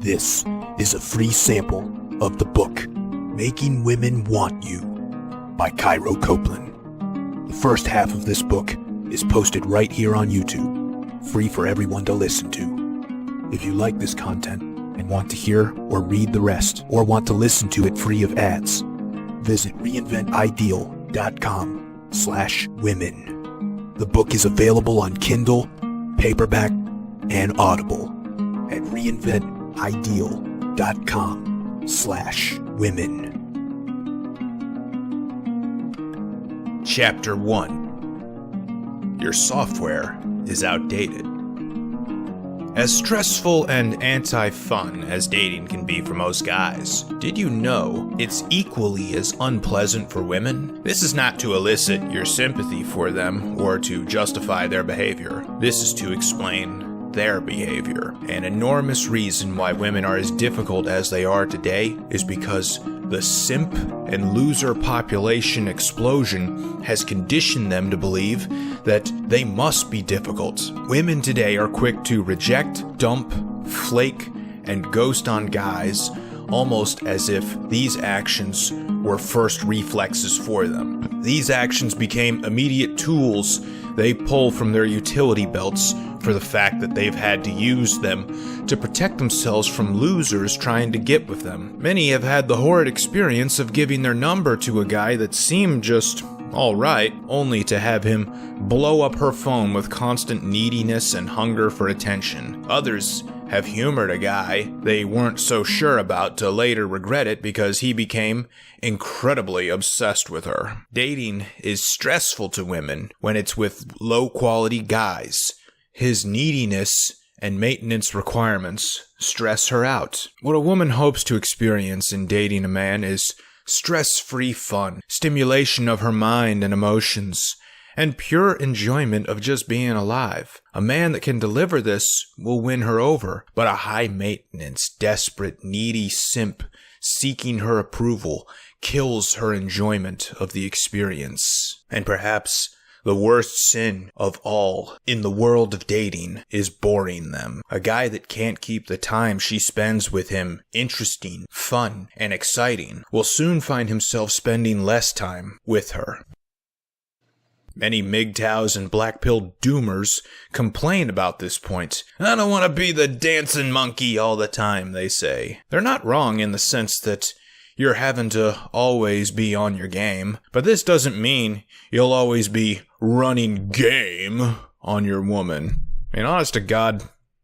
This is a free sample of the book Making Women Want You by Cairo Copeland. The first half of this book is posted right here on YouTube, free for everyone to listen to. If you like this content and want to hear or read the rest, or want to listen to it free of ads, visit reinventideal.com/women. The book is available on Kindle, paperback, and Audible at reinventideal.com/women. Chapter 1. Your software is outdated. As stressful and anti-fun as dating can be for most guys, did you know it's equally as unpleasant for women? This is not to elicit your sympathy for them or to justify their behavior. This is to explain their behavior. An enormous reason why women are as difficult as they are today is because the simp and loser population explosion has conditioned them to believe that they must be difficult. Women today are quick to reject, dump, flake, and ghost on guys, almost as if these actions were first reflexes for them. These actions became immediate tools they pull from their utility belts for the fact that they've had to use them to protect themselves from losers trying to get with them. Many have had the horrid experience of giving their number to a guy that seemed just alright, only to have him blow up her phone with constant neediness and hunger for attention. Others have humored a guy they weren't so sure about to later regret it because he became incredibly obsessed with her. Dating is stressful to women when it's with low-quality guys. His neediness and maintenance requirements stress her out. What a woman hopes to experience in dating a man is stress-free fun, stimulation of her mind and emotions, and pure enjoyment of just being alive. A man that can deliver this will win her over, but a high-maintenance, desperate, needy simp seeking her approval kills her enjoyment of the experience. And perhaps the worst sin of all in the world of dating is boring them. A guy that can't keep the time she spends with him interesting, fun, and exciting will soon find himself spending less time with her. Many MGTOWs and black-pilled doomers complain about this point. I don't want to be the dancing monkey all the time, they say. They're not wrong in the sense that you're having to always be on your game, but this doesn't mean you'll always be running game on your woman. I mean, honest to God,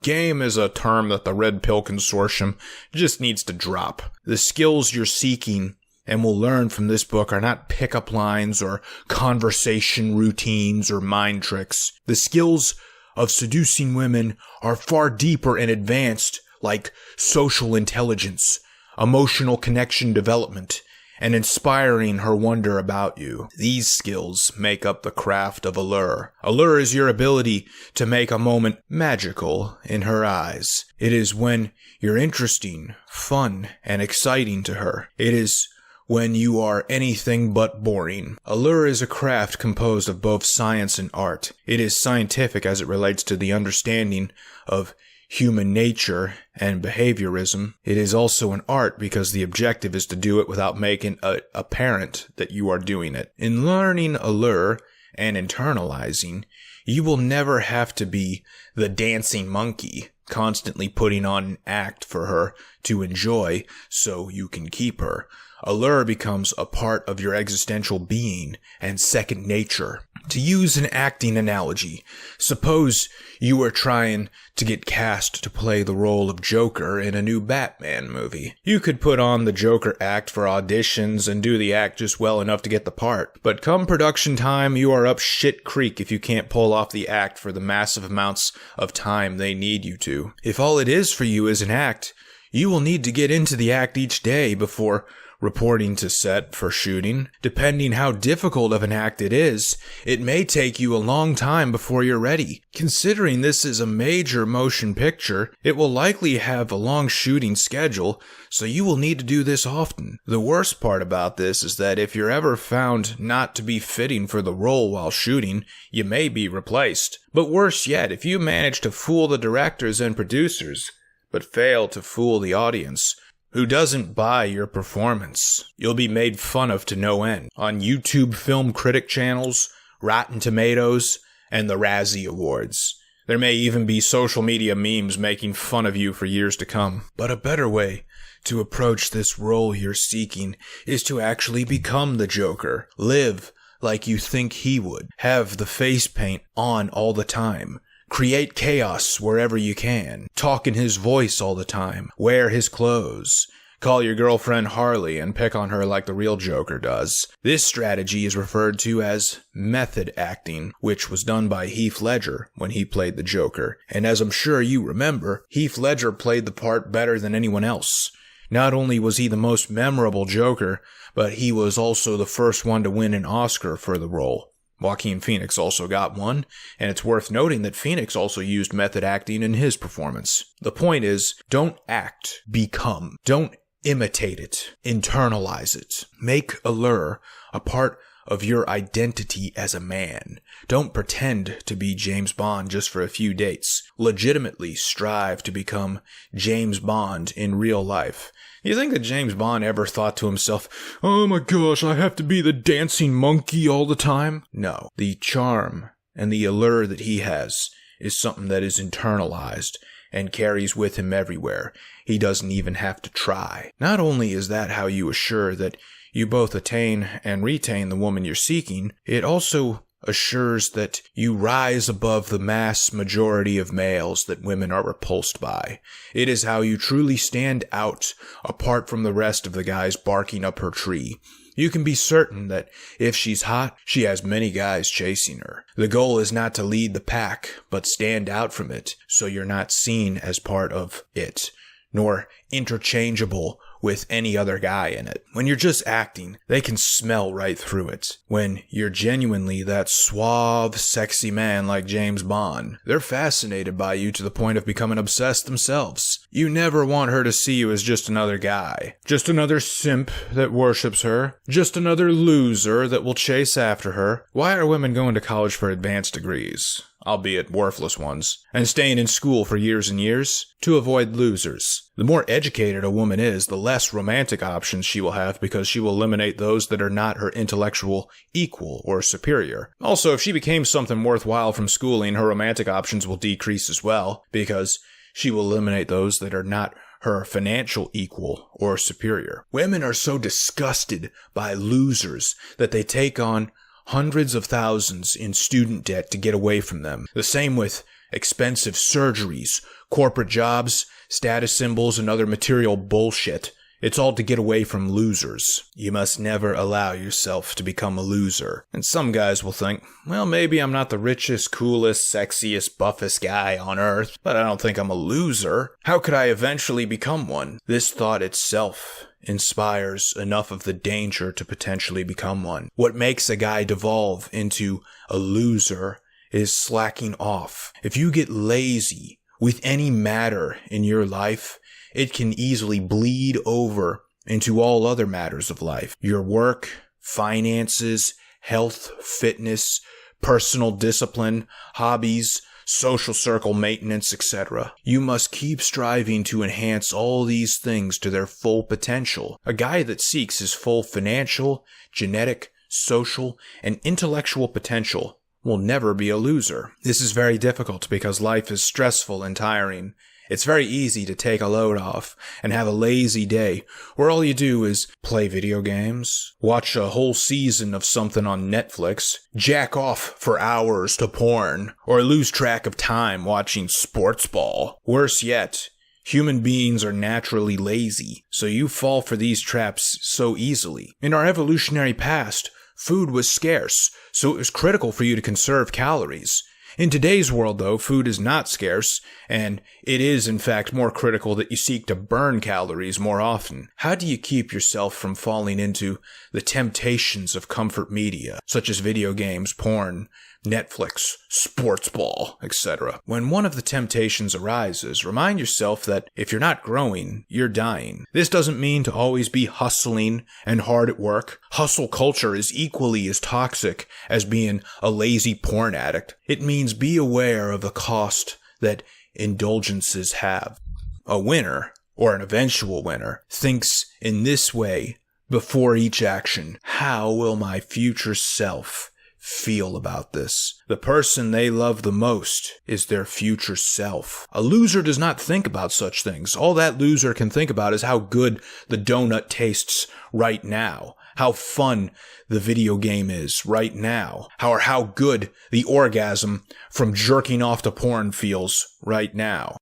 game is a term that the Red Pill Consortium just needs to drop. The skills you're seeking and will learn from this book are not pickup lines or conversation routines or mind tricks. The skills of seducing women are far deeper and advanced, like social intelligence, emotional connection development, and inspiring her wonder about you. These skills make up the craft of Allure. Allure is your ability to make a moment magical in her eyes. It is when you're interesting, fun, and exciting to her. It is when you are anything but boring. Allure is a craft composed of both science and art. It is scientific as it relates to the understanding of human nature and behaviorism. It is also an art because the objective is to do it without making it apparent that you are doing it. In learning Allure and internalizing, you will never have to be the dancing monkey, constantly putting on an act for her to enjoy so you can keep her. Allure becomes a part of your existential being and second nature. To use an acting analogy, suppose you were trying to get cast to play the role of Joker in a new Batman movie. You could put on the Joker act for auditions and do the act just well enough to get the part. But come production time, you are up shit creek if you can't pull off the act for the massive amounts of time they need you to. If all it is for you is an act, you will need to get into the act each day before reporting to set for shooting. Depending how difficult of an act it is, it may take you a long time before you're ready. Considering this is a major motion picture, it will likely have a long shooting schedule, so you will need to do this often. The worst part about this is that if you're ever found not to be fitting for the role while shooting, you may be replaced. But worse yet, if you manage to fool the directors and producers, but fail to fool the audience who doesn't buy your performance. You'll be made fun of to no end on YouTube film critic channels, Rotten Tomatoes, and the Razzie Awards. There may even be social media memes making fun of you for years to come. But a better way to approach this role you're seeking is to actually become the Joker. Live like you think he would. Have the face paint on all the time. Create chaos wherever you can. Talk in his voice all the time. Wear his clothes. Call your girlfriend Harley and pick on her like the real Joker does. This strategy is referred to as method acting, which was done by Heath Ledger when he played the Joker. And as I'm sure you remember, Heath Ledger played the part better than anyone else. Not only was he the most memorable Joker, but he was also the first one to win an Oscar for the role. Joaquin Phoenix also got one, and it's worth noting that Phoenix also used method acting in his performance. The point is, don't act, become. Don't imitate it, internalize it. Make Allure a part of your identity as a man. Don't pretend to be James Bond just for a few dates. Legitimately strive to become James Bond in real life. You think that James Bond ever thought to himself, oh my gosh, I have to be the dancing monkey all the time? No. The charm and the allure that he has is something that is internalized and carries with him everywhere. He doesn't even have to try. Not only is that how you assure that you both attain and retain the woman you're seeking, it also assures that you rise above the mass majority of males that women are repulsed by. It is how you truly stand out apart from the rest of the guys barking up her tree. You can be certain that if she's hot, she has many guys chasing her. The goal is not to lead the pack, but stand out from it, so you're not seen as part of it, nor interchangeable with any other guy in it. When you're just acting, they can smell right through it. When you're genuinely that suave, sexy man like James Bond, they're fascinated by you to the point of becoming obsessed themselves. You never want her to see you as just another guy. Just another simp that worships her. Just another loser that will chase after her. Why are women going to college for advanced degrees? Albeit worthless ones, and staying in school for years and years? To avoid losers. The more educated a woman is, the less romantic options she will have because she will eliminate those that are not her intellectual equal or superior. Also, if she became something worthwhile from schooling, her romantic options will decrease as well because she will eliminate those that are not her financial equal or superior. Women are so disgusted by losers that they take on hundreds of thousands in student debt to get away from them. The same with expensive surgeries, corporate jobs, status symbols, and other material bullshit. It's all to get away from losers. You must never allow yourself to become a loser. And some guys will think, well, maybe I'm not the richest, coolest, sexiest, buffest guy on earth, but I don't think I'm a loser. How could I eventually become one? This thought itself inspires enough of the danger to potentially become one. What makes a guy devolve into a loser is slacking off. If you get lazy with any matter in your life, it can easily bleed over into all other matters of life. Your work, finances, health, fitness, personal discipline, hobbies, social circle maintenance, etc. You must keep striving to enhance all these things to their full potential. A guy that seeks his full financial, genetic, social, and intellectual potential will never be a loser. This is very difficult because life is stressful and tiring. It's very easy to take a load off and have a lazy day where all you do is play video games, watch a whole season of something on Netflix, jack off for hours to porn, or lose track of time watching sports ball. Worse yet, human beings are naturally lazy, so you fall for these traps so easily. In our evolutionary past, food was scarce, so it was critical for you to conserve calories. In today's world, though, food is not scarce, and it is, in fact, more critical that you seek to burn calories more often. How do you keep yourself from falling into the temptations of comfort media, such as video games, porn, Netflix, sports ball, etc.? When one of the temptations arises, remind yourself that if you're not growing, you're dying. This doesn't mean to always be hustling and hard at work. Hustle culture is equally as toxic as being a lazy porn addict. It means be aware of the cost that indulgences have. A winner, or an eventual winner, thinks in this way before each action. How will my future self feel about this? The person they love the most is their future self. A loser does not think about such things. All that loser can think about is how good the donut tastes right now, how fun the video game is right now, or how good the orgasm from jerking off to porn feels right now.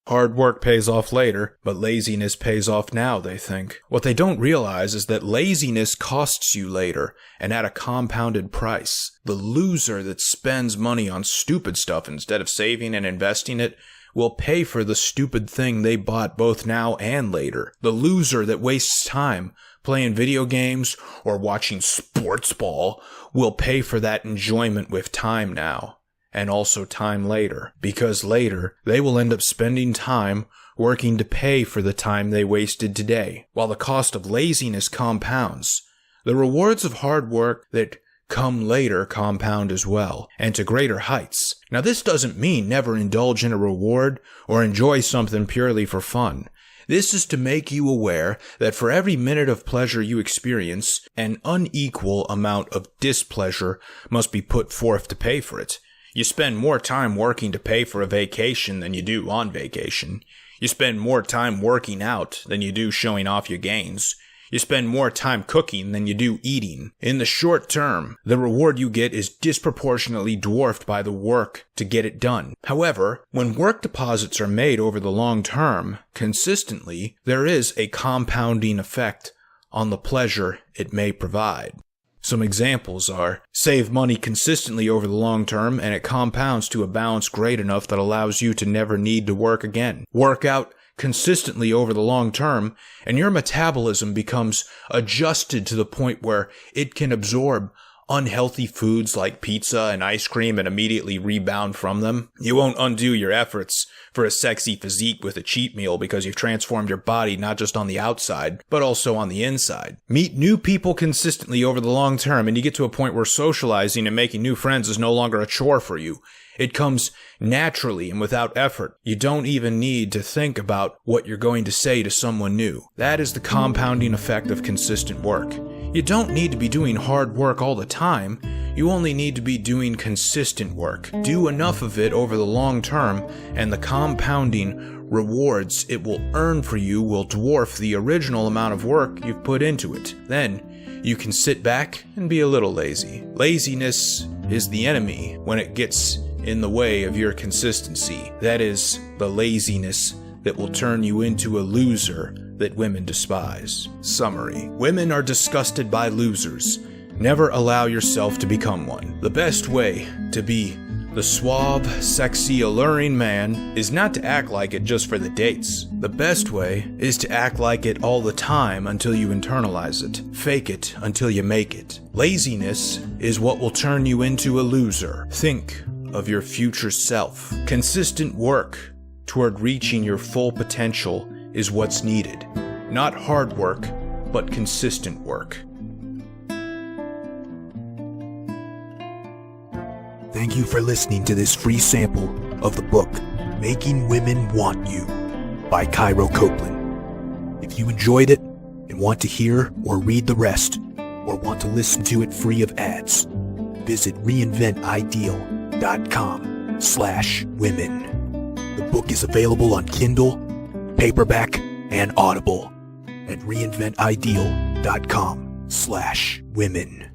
Hard work pays off later, but laziness pays off now, they think. What they don't realize is that laziness costs you later, and at a compounded price. The loser that spends money on stupid stuff instead of saving and investing it will pay for the stupid thing they bought both now and later. The loser that wastes time playing video games or watching sports ball will pay for that enjoyment with time now. And also time later, because later they will end up spending time working to pay for the time they wasted today. While the cost of laziness compounds, the rewards of hard work that come later compound as well, and to greater heights. Now this doesn't mean never indulge in a reward or enjoy something purely for fun. This is to make you aware that for every minute of pleasure you experience, an unequal amount of displeasure must be put forth to pay for it. You spend more time working to pay for a vacation than you do on vacation. You spend more time working out than you do showing off your gains. You spend more time cooking than you do eating. In the short term, the reward you get is disproportionately dwarfed by the work to get it done. However, when work deposits are made over the long term, consistently, there is a compounding effect on the pleasure it may provide. Some examples are, save money consistently over the long term and it compounds to a balance great enough that allows you to never need to work again. Work out consistently over the long term and your metabolism becomes adjusted to the point where it can absorb unhealthy foods like pizza and ice cream and immediately rebound from them. You won't undo your efforts for a sexy physique with a cheat meal because you've transformed your body not just on the outside, but also on the inside. Meet new people consistently over the long term and you get to a point where socializing and making new friends is no longer a chore for you. It comes naturally and without effort. You don't even need to think about what you're going to say to someone new. That is the compounding effect of consistent work. You don't need to be doing hard work all the time. You only need to be doing consistent work. Do enough of it over the long term, and the compounding rewards it will earn for you will dwarf the original amount of work you've put into it. Then, you can sit back and be a little lazy. Laziness is the enemy when it gets in the way of your consistency. That is the laziness that will turn you into a loser that women despise. Summary: women are disgusted by losers. Never allow yourself to become one. The best way to be the suave, sexy, alluring man is not to act like it just for the dates. The best way is to act like it all the time until you internalize it. Fake it until you make it. Laziness is what will turn you into a loser. Think of your future self. Consistent work toward reaching your full potential is what's needed. Not hard work, but consistent work. Thank you for listening to this free sample of the book, Making Women Want You, by Cairo Copeland. If you enjoyed it and want to hear or read the rest, or want to listen to it free of ads, visit reinventideal.com/women. The book is available on Kindle, paperback, and Audible at reinventideal.com/women.